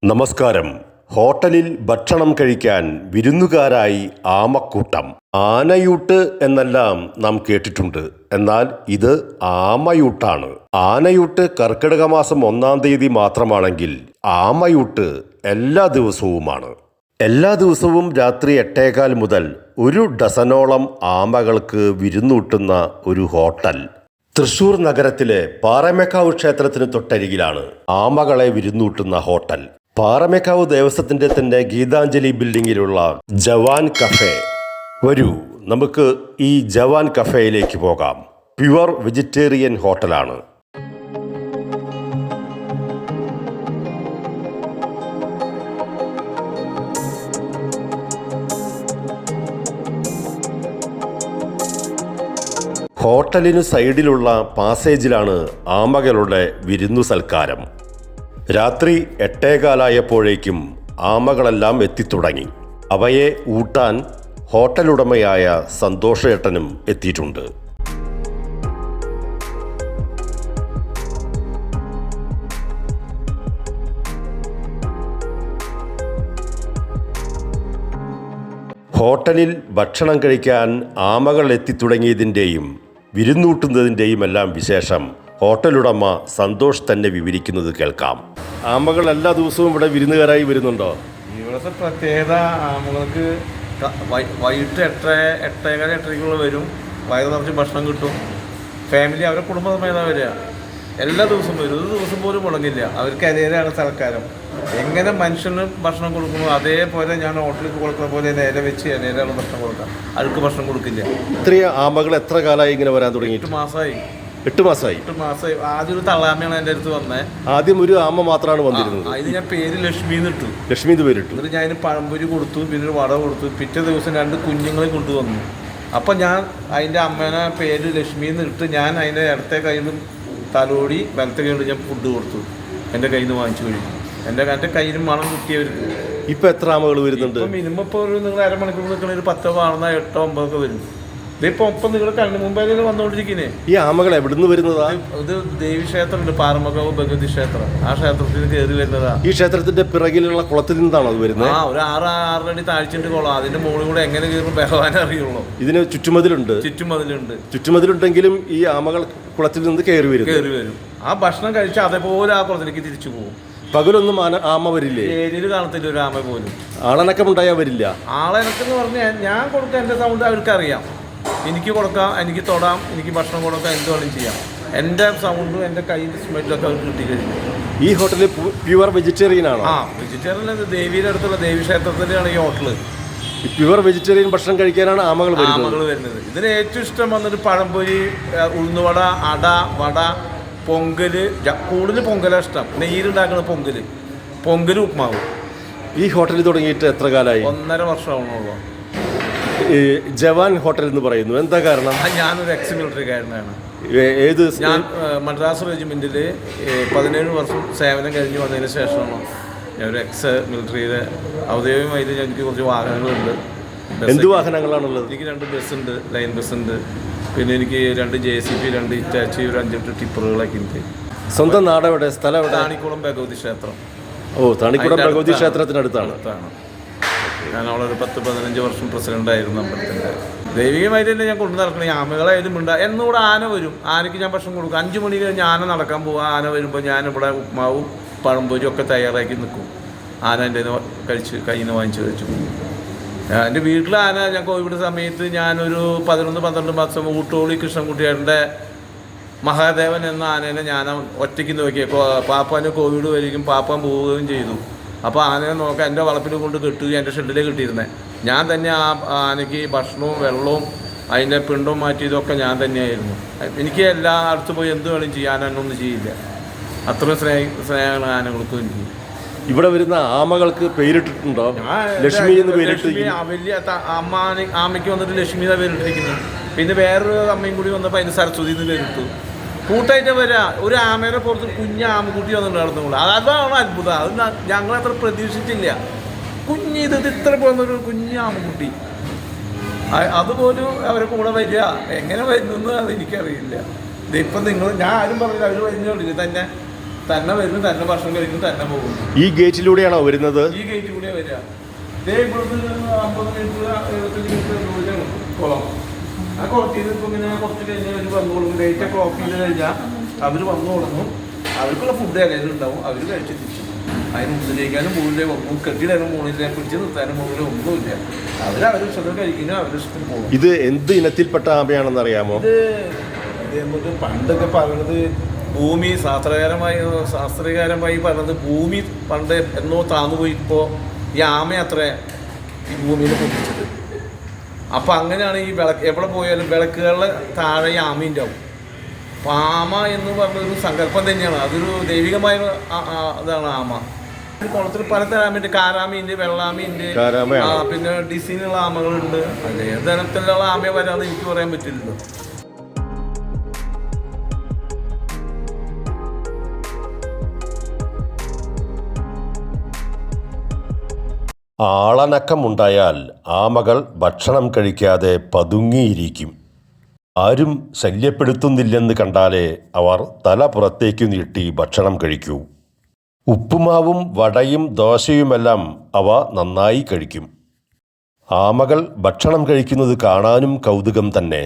നമസ്കാരം. ഹോട്ടലിൽ ഭക്ഷണം കഴിക്കാൻ വിരുന്നുകാരായി ആമക്കൂട്ടം. ആനയൂട്ട് എന്നെല്ലാം നാം കേട്ടിട്ടുണ്ട്. എന്നാൽ ഇത് ആമയൂട്ടാണ്. ആനയൂട്ട് കർക്കിടക മാസം 1-ാം തീയതി മാത്രമാണെങ്കിൽ ആമയൂട്ട് എല്ലാ ദിവസവുമാണ്. എല്ലാ ദിവസവും രാത്രി 8:15 മുതൽ 1 ഡസനോളം ആമകൾക്ക് വിരുന്നൂട്ടുന്ന ഒരു ഹോട്ടൽ തൃശൂർ നഗരത്തിലെ പാറമേക്കാവ് ക്ഷേത്രത്തിന് തൊട്ടരികിലാണ് ആമകളെ വിരുന്നൂട്ടുന്ന ഹോട്ടൽ. പാറമേക്കാവ് ദേവസ്വത്തിൻ്റെ തന്നെ ഗീതാഞ്ജലി ബിൽഡിങ്ങിലുള്ള ജവാൻ കഫേ. വരൂ, നമുക്ക് ഈ ജവാൻ കഫേയിലേക്ക് പോകാം. പ്യുവർ വെജിറ്റേറിയൻ ഹോട്ടലാണ്. ഹോട്ടലിനു സൈഡിലുള്ള പാസേജിലാണ് ആമകളുടെ വിരുന്നു സൽക്കാരം. രാത്രി 8:15 ആമകളെല്ലാം എത്തിത്തുടങ്ങി. അവയെ ഊട്ടാൻ ഹോട്ടലുടമയായ സന്തോഷേട്ടനും എത്തിയിട്ടുണ്ട്. ഹോട്ടലിൽ ഭക്ഷണം കഴിക്കാൻ ആമകൾ എത്തിത്തുടങ്ങിയതിൻ്റെയും വിരുന്നൂട്ടുന്നതിൻ്റെയും എല്ലാം വിശേഷം ഹോട്ടലുടമ സന്തോഷ് തന്നെ വിവരിക്കുന്നത് കേൾക്കാം. ആമകൾ എല്ലാ ദിവസവും ഇവിടെ വിരുന്നുകാരായി വരുന്നുണ്ടോ? ഇവിടുത്തെ പ്രത്യേകത, ആമകൾക്ക് വൈകിട്ട് 8:15 വരും. വയറ് നിറച്ച് ഭക്ഷണം കിട്ടും. ഫാമിലി അവരുടെ കുടുംബസമേതം വരിക. എല്ലാ ദിവസവും വരും. ഒരു ദിവസം പോലും മുടങ്ങില്ല. അവർക്ക് അതേതാണ് സൽക്കാരം. എങ്ങനെ മനുഷ്യന് ഭക്ഷണം കൊടുക്കുന്നു അതേപോലെ ഞാൻ ഹോട്ടലിൽ കൊടുക്കുന്ന പോലെ നേരെ വെച്ച് നേരെയാണ് ഭക്ഷണം കൊടുക്കാം. അവർക്ക് ഭക്ഷണം കൊടുക്കില്ല. ഇത്രയും ആമകൾ എത്ര കാലമായി ഇങ്ങനെ വരാൻ തുടങ്ങി? 8 മാസമായി. 8 മാസമായി. ആദ്യം ഒരു തള്ളാമയാണ് എൻ്റെ അടുത്ത് വന്നത്. ആദ്യം ഒരു ആമ മാത്രമാണ് വന്നിരുന്നത്. ഇത് ഞാൻ പേര് ലക്ഷ്മി ഇട്ടു. ലക്ഷ്മി എന്ന് പേരിട്ടു. എന്നിട്ട് ഞാൻ പഴംപൊരി കൊടുത്തു, പിന്നെ ഒരു വട കൊടുത്തു. പിറ്റേ ദിവസം 2 കുഞ്ഞുങ്ങളെ കൊണ്ടുവന്നു. അപ്പം ഞാൻ അതിൻ്റെ അമ്മേനെ പേര് ലക്ഷ്മി ഇട്ട് ഞാൻ അതിൻ്റെ ഇടത്തെ കയ്യിലും തലോടി വലത്തെ കയ്യിലും ഞാൻ ഫുഡ് കൊടുത്തു. എൻ്റെ കയ്യിൽ നിന്ന് വാങ്ങിച്ചു കഴിഞ്ഞു. എൻ്റെ കയ്യിലും മണം കിട്ടിയവർക്ക്. ഇപ്പം എത്ര ആമകൾ വരുന്നുണ്ട്? മിനിമം ഇപ്പോൾ ഒരു നിങ്ങൾ അരമണിക്കൂർ നിൽക്കണ ഒരു 10 കാണുന്ന 8 9 വരും. ഇതിപ്പോൾ ഒപ്പം നിങ്ങൾ കണ്ണു മുമ്പേ വന്നുകൊണ്ടിരിക്കുന്നേ. ഈ ആമകൾ എവിടുന്ന് വരുന്നതാ? ഇത് ദേവീക്ഷേത്രമുണ്ട്, പാറമക്കാവ് ഭഗവതി ക്ഷേത്രം. ആ ക്ഷേത്രത്തിൽ കയറി വരുന്നതാ. ഈ ക്ഷേത്രത്തിന്റെ പിറകിലുള്ള കുളത്തിൽ നിന്നാണോ അത് വരുന്നത്? ഒരു 6 അടി താഴ്ചയുണ്ട് കുളം. അതിന്റെ മുകളിൽ കൂടെ എങ്ങനെ കയറും ഭഗവാൻ അറിയുള്ളൂ. ഇതിന് ചുറ്റുമതിലുണ്ട്. ചുറ്റുമതിലുണ്ടെങ്കിലും ഈ ആമകൾ കുളത്തിൽ നിന്ന് കയറി വരും. ആ ഭക്ഷണം കഴിച്ചാൽ അതേപോലെ ആ കുളത്തിലേക്ക് തിരിച്ചു പോകും. പകലൊന്നും ആമ വരില്ലേ? ഏരിയയിൽ കാണത്തില്ല ഒരു ആമ പോലും. ആളനക്കമുണ്ടായാൽ വരില്ല. ആളനക്കെന്ന് പറഞ്ഞാൽ ഞാൻ കൊടുക്കാൻ എൻ്റെ സൗണ്ട് അവർക്കറിയാം. എനിക്ക് കൊടുക്കാം, എനിക്ക് തൊടാം, എനിക്ക് ഭക്ഷണം കൊടുക്കാം, എന്ത് വേണമെങ്കിലും ചെയ്യാം. എൻ്റെ സൗണ്ടും എൻ്റെ കയ്യിൽ സ്മെല്ലൊക്കെ അവർക്ക് കിട്ടിക്കഴിഞ്ഞു. ഈ ഹോട്ടലിൽ പ്യുവർ വെജിറ്റേറിയൻ ആണോ? വെജിറ്റേറിയൻ. ദേവിയുടെ അടുത്തുള്ള ദേവി ക്ഷേത്രത്തിലാണ് ഈ ഹോട്ടല്. പ്യുവർ വെജിറ്റേറിയൻ ഭക്ഷണം കഴിക്കാനാണ് ആമകൾ വരുന്നത്. ഇതിന് ഏറ്റവും ഇഷ്ടം വന്നിട്ട് പഴംപൊരി, ഉഴുന്നുവട, അട, വട, പൊങ്കല്. കൂടുതൽ പൊങ്കലാണ് ഇഷ്ടം. നെയ്യിലുണ്ടാക്കുന്ന പൊങ്കല്, ഉപ്മാവ്. ഈ ഹോട്ടലിൽ തുടങ്ങിയിട്ട് എത്ര കാലമായി? 1.5 വർഷമാണുള്ളൂ. ജവാൻ ഹോട്ടൽ എന്ന് പറയുന്നു, എന്താ കാരണം? ഞാനൊരു എക്സ് മിലിറ്ററിക്കാരനാണ്. ഏത്? ഞാൻ മദ്രാസ് റെജിമെൻറ്റിൽ 17 വർഷം സേവനം കഴിഞ്ഞ് വന്നതിന് ശേഷമാണ് ഞാനൊരു എക്സ് മിലിറ്ററിയിലെ ഔദ്യോഗികമായിട്ട് എനിക്ക് കുറച്ച് വാഹനങ്ങളുണ്ട്. എന്ത് വാഹനങ്ങളാണുള്ളത്? എനിക്ക് 2 ബസ്സുണ്ട്, ലൈൻ ബസ്സുണ്ട്. പിന്നെ എനിക്ക് 2 JCB, 2 ഇറ്റാച്ചി, ഒരു 5-8 ടിപ്പറുകളൊക്കെ ഉണ്ട്. സ്വന്തം നാടെവിടെ? സ്ഥലം എവിടെ? താണിക്കുളം ഭഗവതി ക്ഷേത്രം. താണിക്കുളം ഭഗവതി ക്ഷേത്രത്തിനടുത്താണ്. ഞാൻ അവിടെ ഒരു 10-15 വർഷം പ്രസിഡൻ്റായിരുന്നു അമ്പലത്തിൻ്റെ. ദൈവികമായിട്ട് തന്നെ ഞാൻ കൊണ്ടു നടക്കണം. ഈ ആമകളായാലും എന്നൂടെ ആന വരും. ആനയ്ക്ക് ഞാൻ ഭക്ഷണം കൊടുക്കും. 5 മണി കഴിഞ്ഞ് ആന നടക്കാൻ പോകും. ആന വരുമ്പോൾ ഞാനിവിടെ ഉപ്മാവും പഴംപൊരിയും ഒക്കെ തയ്യാറാക്കി നിൽക്കും. ആന എൻ്റെ കയ്യിൽ നിന്ന് വാങ്ങിച്ച് കഴിച്ചു. എൻ്റെ വീട്ടിൽ ആന ഞാൻ കോവിഡ് സമയത്ത് ഞാനൊരു 11-12 മാസം ഊട്ടോളി കൃഷ്ണൻകുട്ടിയുടെ മഹാദേവൻ എന്ന ആനേനെ ഞാൻ ഒറ്റയ്ക്ക് നോക്കിയ. പാപ്പാന് കോവിഡ് വരികയും പാപ്പാൻ പോവുകയും ചെയ്തു. അപ്പോൾ ആനയെ നോക്കാൻ എൻ്റെ വളപ്പിൽ കൊണ്ട് കെട്ടുകയും എൻ്റെ ഷെഡിലേക്ക് കിട്ടിയിരുന്നത് ഞാൻ തന്നെ. ആ ആനയ്ക്ക് ഭക്ഷണവും വെള്ളവും അതിൻ്റെ പിണ്ടവും മാറ്റിയതൊക്കെ ഞാൻ തന്നെയായിരുന്നു. എനിക്ക് എല്ലാ അടുത്ത് പോയി എന്ത് വേണം ചെയ്യാൻ എന്നൊന്നും ചെയ്യില്ല. അത്രയും സ്നേഹമാണ് ആനകൾക്കും എനിക്ക്. ഇവിടെ വരുന്ന ആമകൾക്ക് പേരിട്ടിട്ടുണ്ടോ? ലക്ഷ്മി എന്ന് പേരിട്ട്. വലിയ ആമയ്ക്ക് വന്നിട്ട് ലക്ഷ്മി എന്നാണ് പേരിട്ടിരിക്കുന്നത്. പിന്നെ വേറൊരു അമ്മയും കൂടി വന്നപ്പോൾ അതിന് സരസ്വതി എന്ന് പേരിട്ടു. കൂട്ടായിട്ട് വരിക. ഒരു ആമേനെ പുറത്ത് ആമക്കുട്ടി വന്നിട്ട് നടന്നുള്ളൂ. അതാണ് അത്ഭുതം. അത് ഞങ്ങളത്ര പ്രതീക്ഷിച്ചില്ല. ഇത് ഇത്ര പോകുന്നൊരു ആമക്കുട്ടി. അതുപോലും അവരെ കൂടെ വരിക. എങ്ങനെ വരുന്നത് അതെനിക്കറിയില്ല. ഇതിപ്പം ഞാൻ ആരും പറഞ്ഞില്ല. അവർ വരുന്നുള്ളൂ. ഇത് തന്നെ തന്നെ വരുന്നു, തന്നെ ഭക്ഷണം കഴിക്കുന്നു, തന്നെ പോകുന്നു. ഈ ഗേറ്റിലൂടെയാണോ വരുന്നത്? ഈ ഗേറ്റ് കൂടെ വരിക. ഇതേ ഇവിടുത്തെ 50 മീറ്റർ 75 മീറ്റർ ദൂരമാണ് കുളം. ആ കുളത്തിൽ നിന്ന് ഇപ്പം ഇങ്ങനെ കുറച്ച് കഴിഞ്ഞാൽ അവർ വന്നോളും. ഗേറ്റൊക്കെ ഓഫ് ചെയ്ത് കഴിഞ്ഞാൽ അവർ വന്നു തുടങ്ങും. അവർക്കുള്ള ഫുഡ് ഏതെങ്കിലും ഉണ്ടാവും, അവർ കഴിച്ച് തിരിച്ചു. അതിന് ഉള്ളിലേക്കാനും മുകളിലേ ഒന്നും കെട്ടിടാനും മുകളിലെ പിടിച്ച് നിർത്താനും മുകളിൽ ഒന്നുമില്ല. അവരവരുടെ ഇഷ്ടത്തിൽ കഴിക്കുന്നു, അവരുടെ ഇഷ്ടത്തിൽ പോകും. ഇത് എന്ത് ഇനത്തിൽപ്പെട്ട ആമയാണെന്ന് അറിയാമോ? ഇത് നമുക്ക് പണ്ടൊക്കെ പറയുന്നത് ഭൂമി ശാസ്ത്രീയകരമായി പറഞ്ഞത് ഭൂമി പണ്ട് എന്നോ താന്നു പോയിപ്പോൾ ഈ ആമ അത്ര ഈ ഭൂമിയിൽ പൊട്ടിച്ചത്. അപ്പം അങ്ങനെയാണ് ഈ എവിടെ പോയാലും വിളക്കുകളുടെ താഴെ ഈ ആമയുണ്ടാവും. അപ്പം ആമ എന്ന് പറഞ്ഞൊരു സങ്കല്പം തന്നെയാണ്, അതൊരു ദൈവികമായ ഇതാണ് ആമ. കുളത്തിൽ പലതരം ആമയുണ്ട്. കാരാമയുണ്ട്, വെള്ളാമയുണ്ട്, പിന്നെ ഡിസൈനുള്ള ആമകളുണ്ട്. അത് ഏത് തരത്തിലുള്ള ആമയെ വരാമെന്ന് എനിക്ക് പറയാൻ പറ്റില്ലല്ലോ. ആളനക്കമുണ്ടായാൽ ആമകൾ ഭക്ഷണം കഴിക്കാതെ പതുങ്ങിയിരിക്കും. ആരും ശല്യപ്പെടുത്തുന്നില്ലെന്ന് കണ്ടാലേ അവർ തല പുറത്തേക്കു നീട്ടി ഭക്ഷണം കഴിക്കൂ. ഉപ്പുമാവും വടയും ദോശയുമെല്ലാം അവ നന്നായി കഴിക്കും. ആമകൾ ഭക്ഷണം കഴിക്കുന്നത് കാണാനും കൗതുകം തന്നെ.